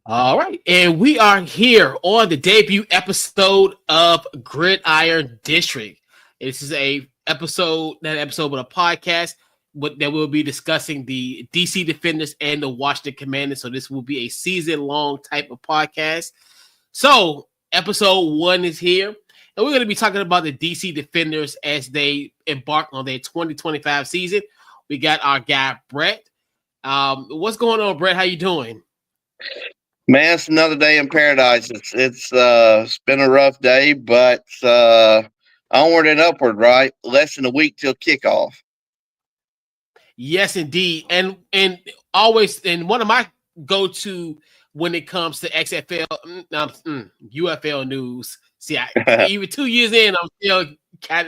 All right, and we are here on the debut episode of Gridiron District. This is not an episode, but a podcast that will be discussing the DC Defenders and the Washington Commanders. So this will be a season-long type of podcast. So episode 1 is here, and we're going to be talking about the DC Defenders as they embark on their 2025 season. We got our guy Brett. What's going on, Brett? How you doing? Man, it's another day in paradise. It's been a rough day, but onward and upward, right? Less than a week till kickoff. Yes, indeed, and always, and one of my go-to when it comes to XFL, UFL news. See, even 2 years in, I'm still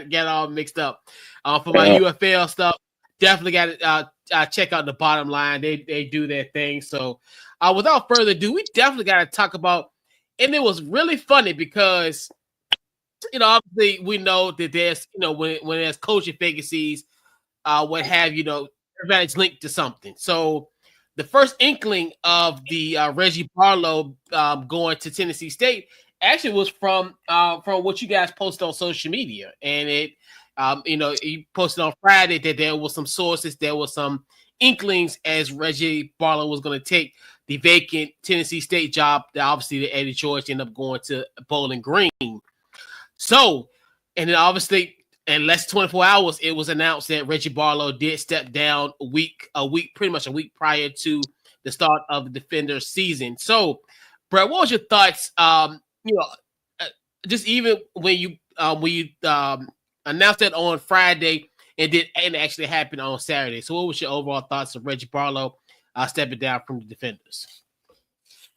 get all mixed up. For my UFL stuff, definitely got to check out the bottom line. They do their thing. So, without further ado, we definitely got to talk about. And it was really funny because, obviously we know that there's, when there's coaching vacancies, what have everybody's linked to something. So the first inkling of the Reggie Barlow going to Tennessee State actually was from what you guys posted on social media, and it, you posted on Friday that there was some sources, there was some inklings as Reggie Barlow was going to take the vacant Tennessee State job. That obviously the Eddie George ended up going to Bowling Green. So, and then obviously in less than 24 hours, it was announced that Reggie Barlow did step down pretty much a week prior to the start of the Defenders season. So, Brett, what was your thoughts? Just even when you announced that on Friday and it actually happened on Saturday. So, what was your overall thoughts of Reggie Barlow stepping down from the Defenders?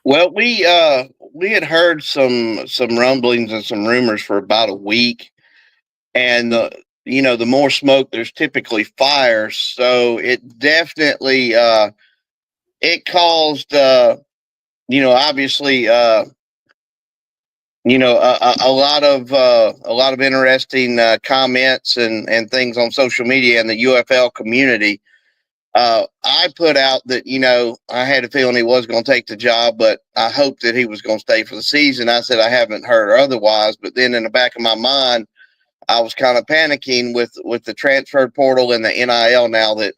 Well, we had heard some rumblings and some rumors for about a week, and the more smoke, there's typically fire. So it definitely it caused obviously a lot of interesting comments and things on social media and the UFL community. I put out that, I had a feeling he was going to take the job, but I hoped that he was going to stay for the season. I said I haven't heard otherwise, but then in the back of my mind, I was kind of panicking with the transfer portal and the NIL now that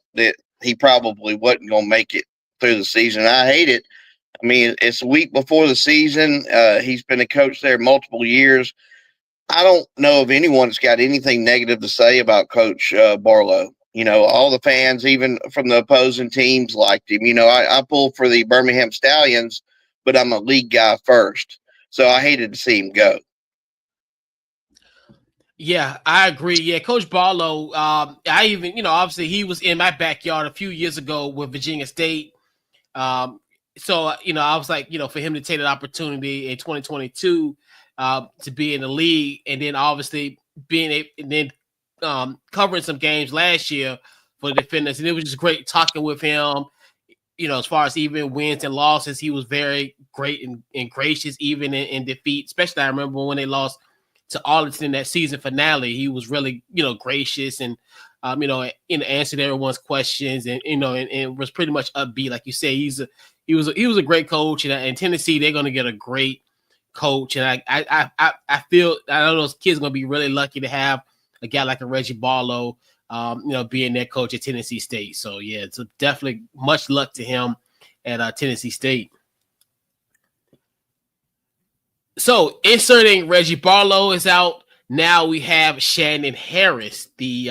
he probably wasn't going to make it through the season. I hate it. I mean, it's a week before the season. He's been a coach there multiple years. I don't know of anyone that's got anything negative to say about Coach Barlow. All the fans, even from the opposing teams, liked him. I pull for the Birmingham Stallions, but I'm a league guy first. So I hated to see him go. Yeah, I agree. Yeah, Coach Barlow, I even, obviously he was in my backyard a few years ago with Virginia State. So, I was like, for him to take that opportunity in 2022 to be in the league, and then obviously covering some games last year for the Defenders. And it was just great talking with him, as far as even wins and losses. He was very great and gracious, even in defeat. Especially I remember when they lost to Arlington in that season finale. He was really, gracious and, answered everyone's questions and, and was pretty much upbeat. Like you say, he was a great coach, and in Tennessee, they're going to get a great coach. And I feel, I know those kids are going to be really lucky to have a guy like a Reggie Barlow, being their coach at Tennessee State. So yeah, it's definitely much luck to him at Tennessee State. So inserting Reggie Barlow is out. Now we have Shannon Harris, the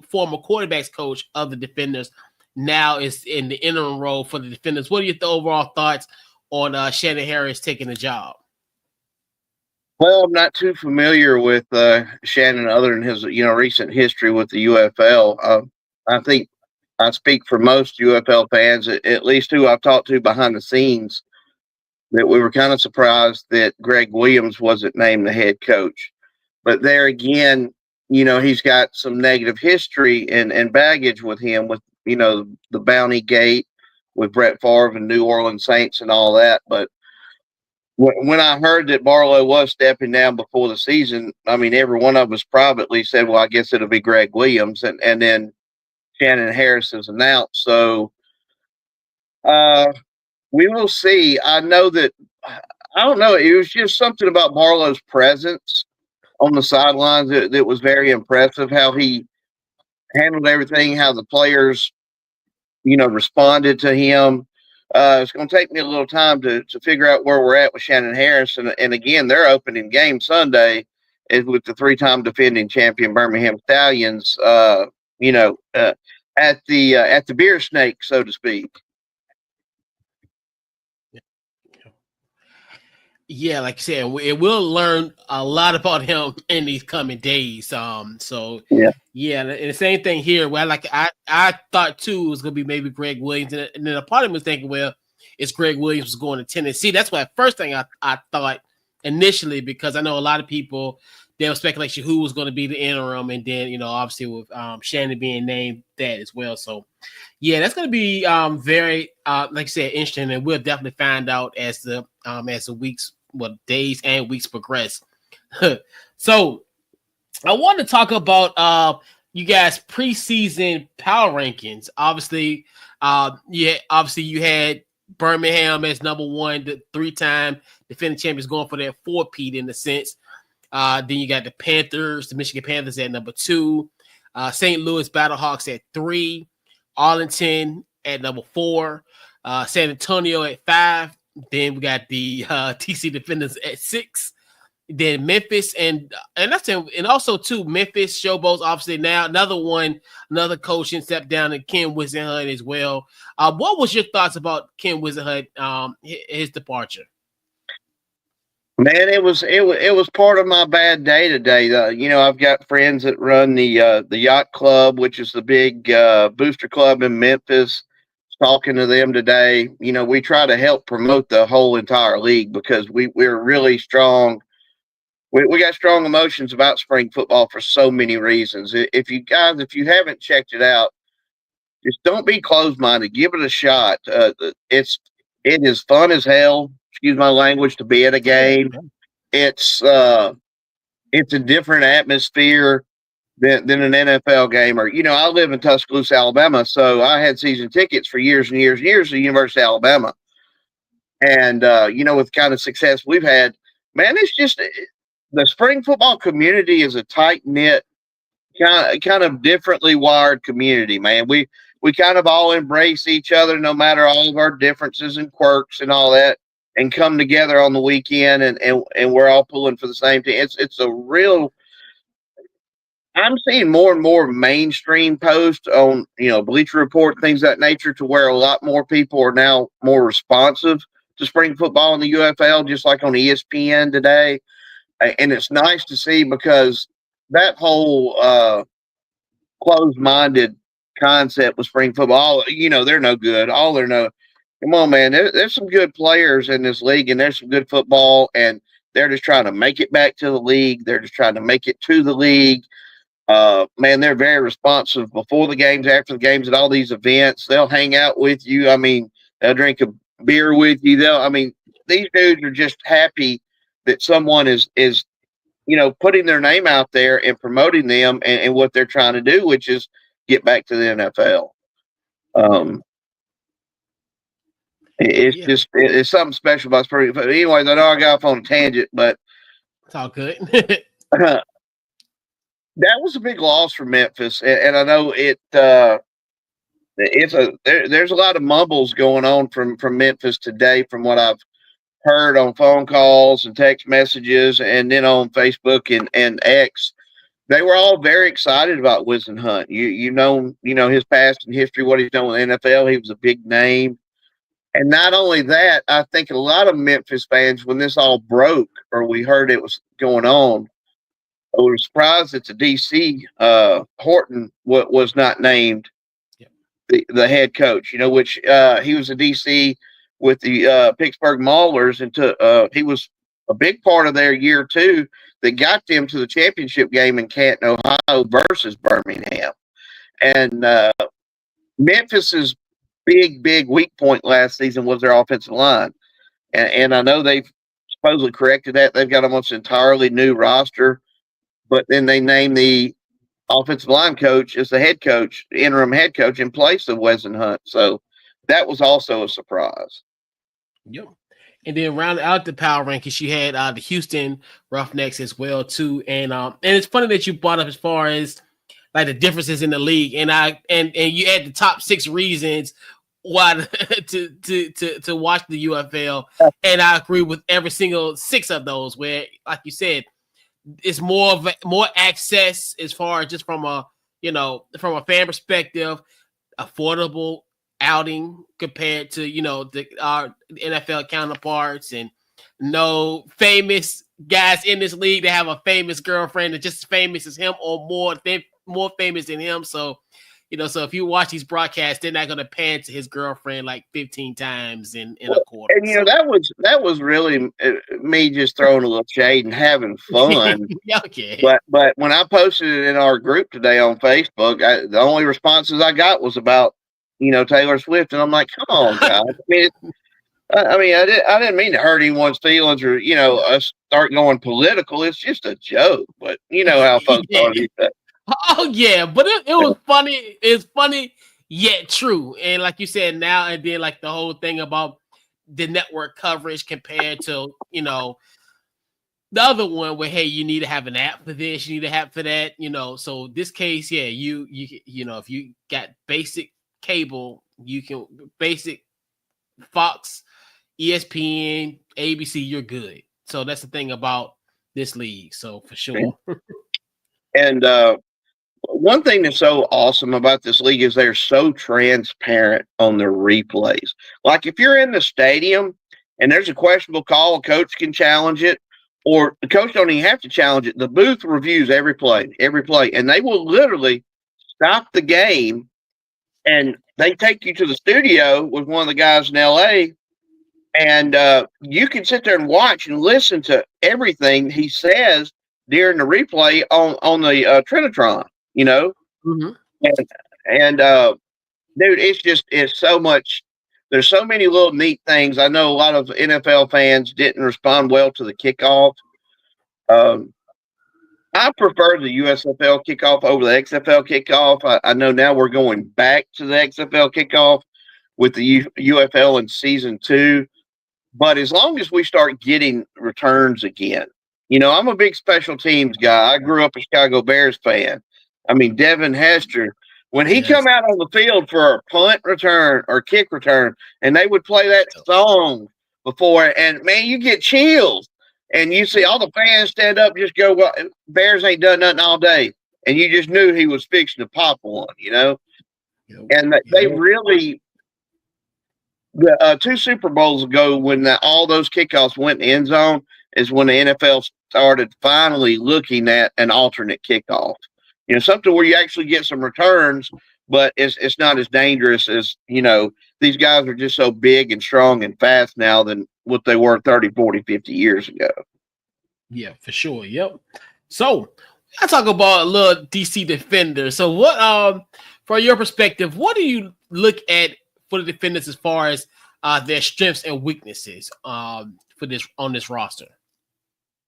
former quarterbacks coach of the Defenders, now is in the interim role for the Defenders. What are your overall thoughts on Shannon Harris taking the job? Well, I'm not too familiar with Shannon other than his, recent history with the UFL. I think I speak for most UFL fans, at least who I've talked to behind the scenes, that we were kind of surprised that Greg Williams wasn't named the head coach. But there again, he's got some negative history and baggage with him with, the Bounty Gate with Brett Favre and New Orleans Saints and all that. But when I heard that Barlow was stepping down before the season, I mean, every one of us privately said, well, I guess it'll be Greg Williams. And then Shannon Harris is announced. So, we will see. I know that I don't know. It was just something about Barlow's presence on the sidelines that was very impressive. How he handled everything, how the players, responded to him. It's going to take me a little time to figure out where we're at with Shannon Harris. And again, their opening game Sunday is with the 3-time defending champion Birmingham Stallions, at the beer snake, so to speak. Yeah, like I said, we'll learn a lot about him in these coming days. So yeah, and the same thing here. Well, like I thought too it was gonna be maybe Greg Williams, and then a part of me was thinking, well, it's Greg Williams was going to Tennessee. That's what first thing I thought initially, because I know a lot of people there was speculation who was going to be the interim, and then obviously with Shannon being named that as well. So yeah, that's going to be very like I said, interesting, and we'll definitely find out as the weeks, days and weeks progress. So I want to talk about you guys preseason power rankings. Obviously, you had Birmingham as number 1, the 3-time defending champions going for their 4-peat in a sense. Then you got the Panthers, the Michigan Panthers at number 2, St. Louis Battlehawks at 3, Arlington at number 4, San Antonio at 5. Then we got the D.C Defenders at 6. Then Memphis and that's it. And also too, Memphis Showboats obviously now another coaching step down, and Ken Whisenhunt as well. What was your thoughts about Ken Whisenhunt, his departure? Man, it was part of my bad day today. I've got friends that run the yacht club, which is the big booster club in Memphis. Talking to them today, we try to help promote the whole entire league because we're really strong. We got strong emotions about spring football for so many reasons. If you haven't checked it out, just don't be closed-minded. Give it a shot. It is fun as hell. Excuse my language, to be at a game. It's a different atmosphere than an NFL game. Or I live in Tuscaloosa, Alabama, so I had season tickets for years and years and years to the University of Alabama. And with the kind of success we've had, man, it's just the spring football community is a tight knit, kind of differently wired community. Man, we kind of all embrace each other, no matter all of our differences and quirks and all that, and come together on the weekend, and we're all pulling for the same team. It's a real. I'm seeing more and more mainstream posts on Bleacher Report, things of that nature, to where a lot more people are now more responsive to spring football in the UFL, just like on ESPN today. And it's nice to see, because that whole closed-minded concept with spring football, they're no good. Come on, man. There's some good players in this league, and there's some good football, and they're just trying to make it back to the league. They're just trying to make it to the league. Man, they're very responsive before the games, after the games, at all these events. They'll hang out with you. I mean, they'll drink a beer with you. These dudes are just happy that someone is putting their name out there and promoting them and what they're trying to do, which is get back to the NFL. It's something special about spring. But anyways, I know I got off on a tangent, but it's all good. That was a big loss for Memphis, and I know there's a lot of mumbles going on from Memphis today, from what I've heard on phone calls and text messages, and then on Facebook and X. They were all very excited about Whisenhunt. You know his past and history, what he's done with the NFL. He was a big name. And not only that, I think a lot of Memphis fans, when this all broke, or we heard it was going on, we were surprised that the D.C. Horton was not named the head coach, which he was a D.C. with the Pittsburgh Maulers, and he was a big part of their year 2 that got them to the championship game in Canton, Ohio versus Birmingham. And Memphis's big weak point last season was their offensive line. And I know they've supposedly corrected that. They've got almost entirely new roster, but then they named the offensive line coach as the head coach, interim head coach, in place of Whisenhunt. So that was also a surprise. Yep. And then round out the power rankings, you had the Houston Roughnecks as well too. And it's funny that you brought up as far as like the differences in the league, and you had the top 6 reasons why to watch the UFL, and I agree with every single 6 of those. Where, like you said, it's more access as far as just from a from a fan perspective, affordable outing compared to our NFL counterparts, and no famous guys in this league that have a famous girlfriend that's just as famous as him or more famous than him. So so if you watch these broadcasts, they're not going to pan to his girlfriend like 15 times in a quarter. And that was really me just throwing a little shade and having fun. Okay. But when I posted it in our group today on Facebook, the only responses I got was about Taylor Swift, and I'm like, come on, guys. I didn't mean to hurt anyone's feelings or us start going political. It's just a joke, but you know how folks are these days. Oh yeah, but it was funny. It's funny yet true. And like you said, now and then, like the whole thing about the network coverage compared to the other one where, hey, you need to have an app for this, you need an app for that. So this case, yeah, you if you got basic cable, you can basic Fox, ESPN, ABC, you're good. So that's the thing about this league. So for sure. And one thing that's so awesome about this league is they're so transparent on their replays. Like if you're in the stadium and there's a questionable call, a coach can challenge it, or the coach don't even have to challenge it. The booth reviews every play, and they will literally stop the game and they take you to the studio with one of the guys in LA, and you can sit there and watch and listen to everything he says during the replay on the Trinitron. Mm-hmm. And dude, it's so much. There's so many little neat things. I know a lot of NFL fans didn't respond well to the kickoff. I prefer the USFL kickoff over the XFL kickoff. I know now we're going back to the XFL kickoff with the UFL in season 2. But as long as we start getting returns again, I'm a big special teams guy. I grew up a Chicago Bears fan. I mean, Devin Hester, when he come out on the field for a punt return or kick return, and they would play that song before, and man, you get chills. And you see all the fans stand up, just go, well, Bears ain't done nothing all day. And you just knew he was fixing to pop one, And they really, the 2 Super Bowls ago, when all those kickoffs went in the end zone, is when the NFL started finally looking at an alternate kickoff. Something where you actually get some returns, but it's not as dangerous as, these guys are just so big and strong and fast now than what they were 30, 40, 50 years ago. Yeah, for sure. Yep. So I talk about a little DC Defenders. So what, from your perspective, what do you look at for the Defenders as far as their strengths and weaknesses for this on this roster?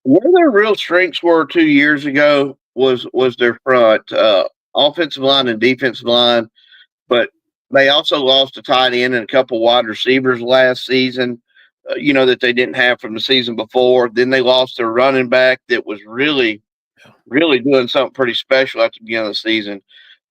One of their real strengths were 2 years ago was their front offensive line and defensive line, but they also lost a tight end and a couple wide receivers last season, that they didn't have from the season before. Then they lost their running back that was really, really doing something pretty special at the beginning of the season.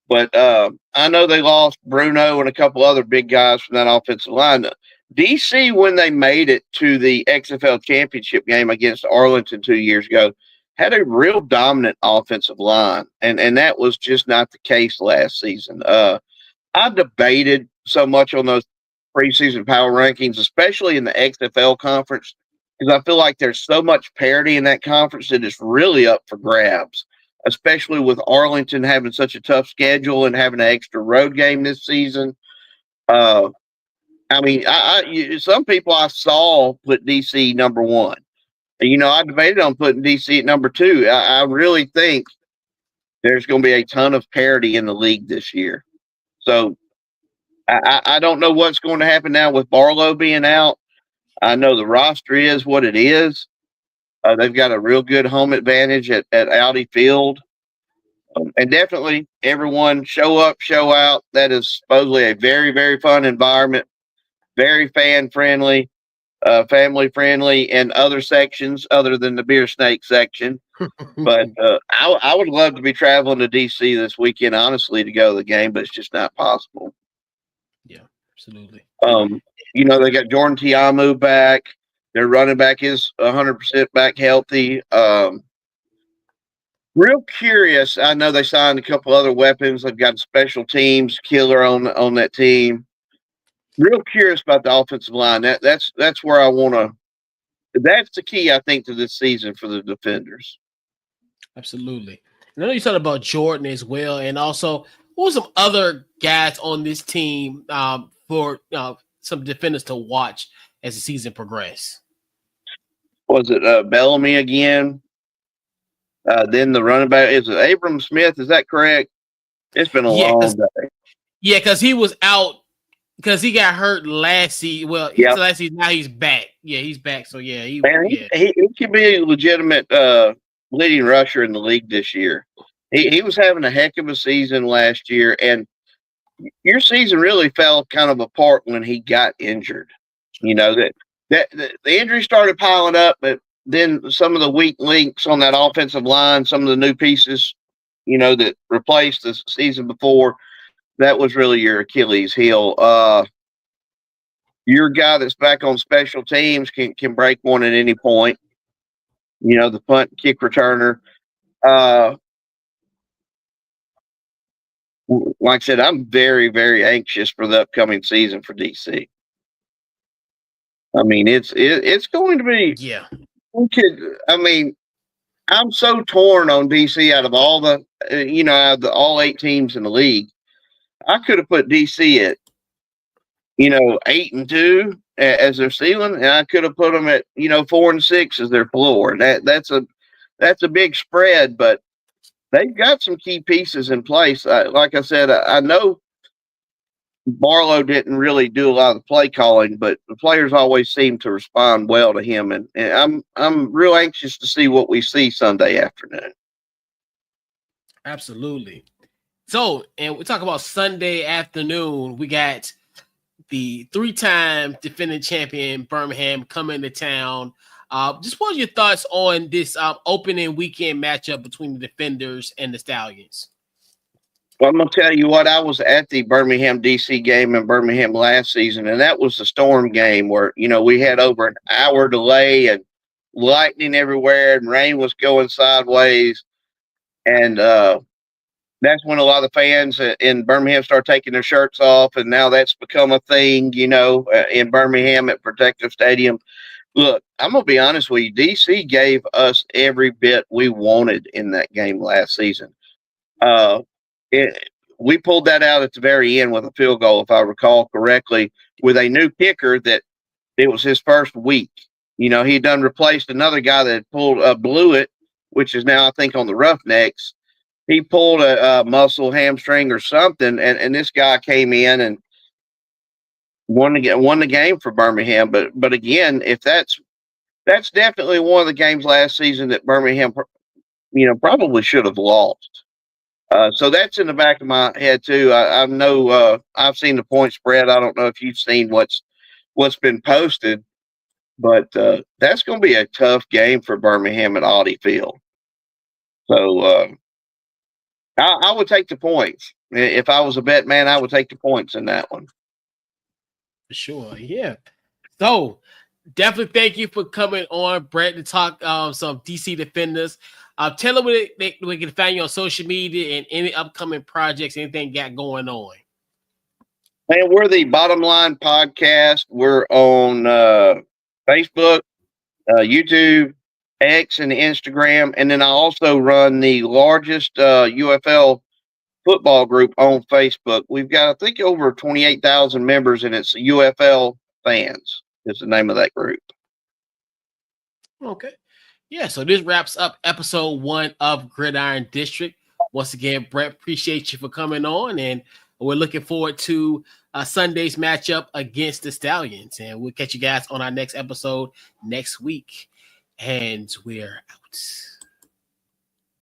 But I know they lost Bruno and a couple other big guys from that offensive line. DC, when they made it to the XFL championship game against Arlington 2 years ago, had a real dominant offensive line, and that was just not the case last season. I debated so much on those preseason power rankings, especially in the XFL conference, because I feel like there's so much parity in that conference that it's really up for grabs, especially with Arlington having such a tough schedule and having an extra road game this season. Some people I saw put DC number 1. I debated on putting DC at number 2. I really think there's going to be a ton of parity in the league this year. So I don't know what's going to happen now with Barlow being out. I know the roster is what it is. They've got a real good home advantage at Audi Field. And definitely everyone show up, show out. That is supposedly a very, very fun environment, very fan friendly. family friendly in other sections other than the beer snake section. But I would love to be traveling to DC this weekend, honestly, to go to the game, but it's just not possible. Yeah, absolutely. They got Jordan Tiamu back. Their running back is 100% back healthy. Real curious. I know they signed a couple other weapons. They've got a special teams killer on that team. Real curious about the offensive line. That's where I want to. That's the key, I think, to this season for the Defenders. Absolutely. And I know you talked about Jordan as well, and also who are some other guys on this team for some defenders to watch as the season progresses. Was it Bellamy again? Then the running back, is it Abram Smith? Is that correct? It's been a long day. Yeah, because he was out because he got hurt last season. Well, last season, now he's back. Yeah, he's back. So yeah, he could be a legitimate leading rusher in the league this year. He was having a heck of a season last year, and your season really fell kind of apart when he got injured. That the injury started piling up, but then some of the weak links on that offensive line, some of the new pieces, that replaced the season before, that was really your Achilles heel. Your guy that's back on special teams can break one at any point. The punt kick returner. Like I said, I'm very, very anxious for the upcoming season for DC. I mean, it's going to be. Yeah. I'm so torn on DC out of all all 8 teams in the league. I could have put DC at, 8-2 as their ceiling, and I could have put them at 4-6 as their floor. That's a big spread, but they've got some key pieces in place. Like I said, I know Barlow didn't really do a lot of the play calling, but the players always seem to respond well to him, and I'm real anxious to see what we see Sunday afternoon. Absolutely. So, and we talk about Sunday afternoon. We got the 3-time defending champion Birmingham coming to town. Just what are your thoughts on this opening weekend matchup between the Defenders and the Stallions? Well, I'm going to tell you what, I was at the Birmingham DC game in Birmingham last season, and that was the storm game where, we had over an hour delay and lightning everywhere and rain was going sideways. And that's when a lot of the fans in Birmingham start taking their shirts off, and now that's become a thing, in Birmingham at Protective Stadium. Look, I'm going to be honest with you. DC gave us every bit we wanted in that game last season. We pulled that out at the very end with a field goal, if I recall correctly, with a new kicker that it was his first week. He done replaced another guy that had blew it, which is now, I think, on the Roughnecks. He pulled a muscle, hamstring, or something, and this guy came in and won the game for Birmingham. But again, if that's definitely one of the games last season that Birmingham, probably should have lost. So that's in the back of my head too. I know I've seen the point spread. I don't know if you've seen what's been posted, but that's going to be a tough game for Birmingham at Audi Field. So I would take the points. If I was a bet man, I would take the points in that one. For sure, yeah. So definitely thank you for coming on, Brett, to talk some DC Defenders. Tell them where we can find you on social media and any upcoming projects, anything got going on. Man, we're the Bottom Line Podcast. We're on Facebook, YouTube, X, and Instagram. And then I also run the largest UFL football group on Facebook. We've got, I think, over 28,000 members, and it's UFL Fans is the name of that group. Okay. Yeah, so this wraps up episode 1 of Gridiron District. Once again, Brett, appreciate you for coming on, and we're looking forward to Sunday's matchup against the Stallions. And we'll catch you guys on our next episode next week. And we're out.